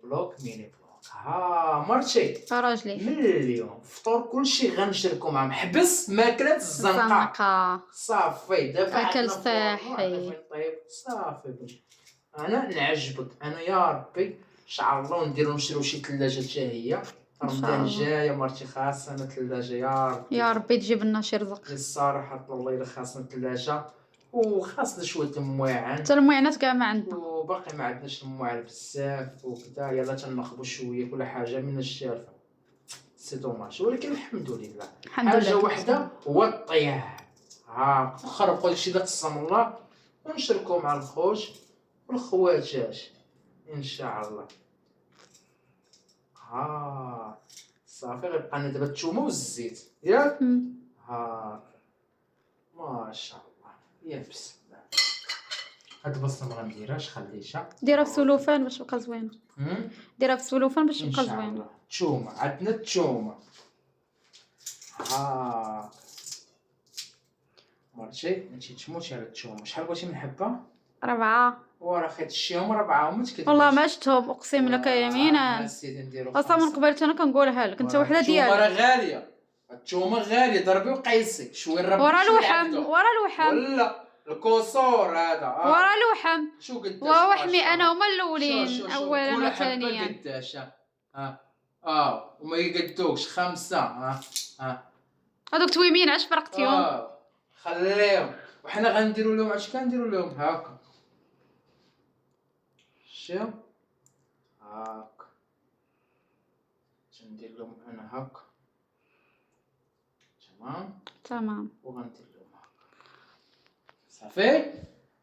فلوق ميني فلوق. ها مرتي راجلي من اليوم فطور كلشي غنشاركو معاهم، حبس ماكلة الزنقة الزنقة صافي. دابا أكل عندنا فورنو، صحي. عندنا فين طيب صافي بنتي. انا نعجبك انا يا ربي ان شاء الله ونديرو نشريو شي ثلاجه حتى هي إن شاء رمضان الله. جاي مرتي خاصنا ثلاجه يا ربي. يا ربي تجيب لنا شي رزق. الصراحه الله الا خاصنا ثلاجه وخاصنا شويه المواعن، حتى المعينات كاع ما عندنا. وباقي ما عندناش المواعن بزاف وكذا، يلا تنخبو شويه كل حاجه من الشارفه سي دوماج. ولكن الحمد لله الحمد حاجه لله. وحده هو الطياب. ها نخربقوا داكشي اللي قسم الله ونشاركوه مع الخوت والخواتات ان شاء الله. ها صافي غيبقى لنا دابا الثومه والزيت ياك. ها ما شاء الله يا بسم الله. هاد البصله ما غنديرهاش خليتها، ديرها في سلوفان باش تبقى زوينه. ديرها في سلوفان باش ان تبقى شاء زوينه. الله. الثومه عندنا الثومه. ها مرتي انتي تموتي على الثومه. شحال بغيتي من حبه؟ 4. وراه خيت تشيهم 4 وما تكذبش والله ما شفتهم اقسم لك يمينا. سيدي نديرو اصلا من قبل انا كنقولها لك انت وحده الثومه ديالك. راه غاليه، الثومه غاليه ضربي وقيسي شويه الربي ورا شويه الوحم العبدو. ورا الوحم ولا الكسور هذا ورا الوحم. شو قداش ووحمي انا هما الاولين اولا كل حبة وثانيا. قداش وما يقدوكش 5 هذوك تويمين علاش فرقتيهم؟ خليهم وحنا غنديروا لهم اش كنديروا لهم هاكا شو هاك ندير لهم انا هاكا تمام وغندير لهم هاكا صافي.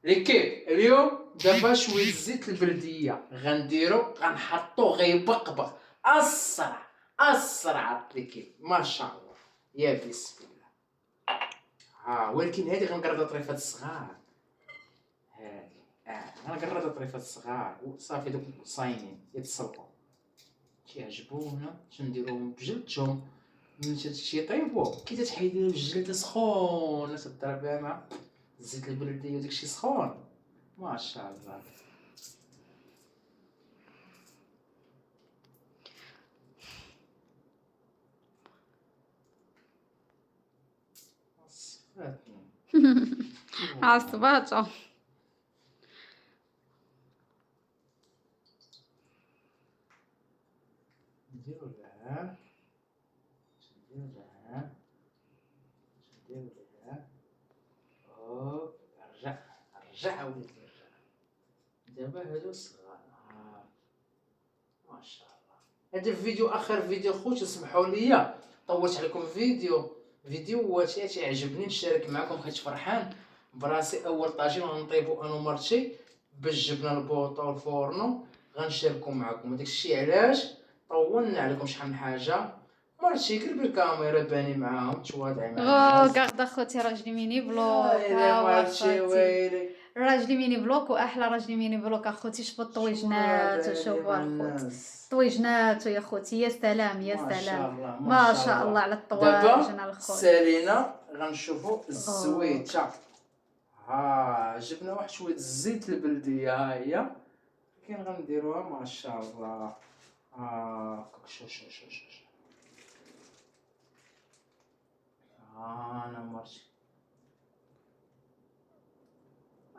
لكيف اليوم دابا شويه زيت البلديه غنديرو غنحطوه غيبقبق اسرع لكيف ما شاء الله يا بسم الله. ولكن هذه غنقرضها طريفات الصغار، هذه غنقرضها طريفات الصغار وصافي. دوك صاينين يتسلقوا كيعجبونا تنديروهم بجلدهم. من شي يطيبوا كي تحيدي الجلده سخونه تضرب بها مع الزيت البلديه وداكشي سخون ما شاء الله. صفاتني عصباتو. نديرو لها رجع وليدي رجع. دابا هادو صغار ما شاء الله. هذا الفيديو اخر فيديو خوت اسمحوا لي طولت عليكم فيديوهات عجبني نشارك معكم حيت فرحان براسي. اول طاجين غنطيبو انا ومرتي بالجبنه البوطه والفورنو غنشاركو معكم. داكشي علاش طولنا عليكم شحال من حاجه. مرتي قربي الكاميرا باني معاهم تواضعي معاهم. قاعده خوتي راجلي ميني بلوك. الا مرتي ويلي راجلي ميني بلوك واحلى راجلي ميني بلوك اخوتي. شوفوا الطويجنات وشوفوا الخوت الطويجنات يا خوتي. يا سلام يا سلام ما شاء الله على الطواجن الخوت. سالينا غنشوفوا الزويته. جبنا واحد شويه الزيت البلديه ها هي كاين غنديروها ما شاء الله. شو انا مرتي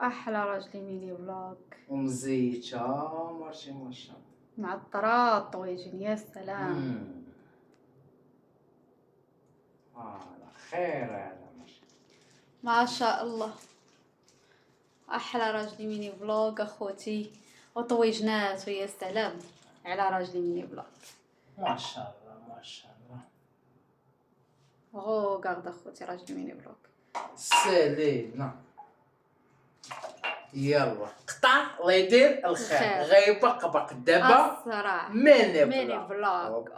احلى راجلي ميني بلوك ومزيته مرتي ما شاء الله مع الطراد الطويجن. يا سلام خير هذا ما شاء الله. احلى راجلي ميني بلوك اخوتي وطويجنات. ويا سلام على راجلي ميني بلوك ما شاء الله ما شاء الله. قاعد اخوتي راجلي ميني بلوك سالينا يلا قطع الله يدير الخير. غيبقبق دابا الصراحه ميني ميني بلوك.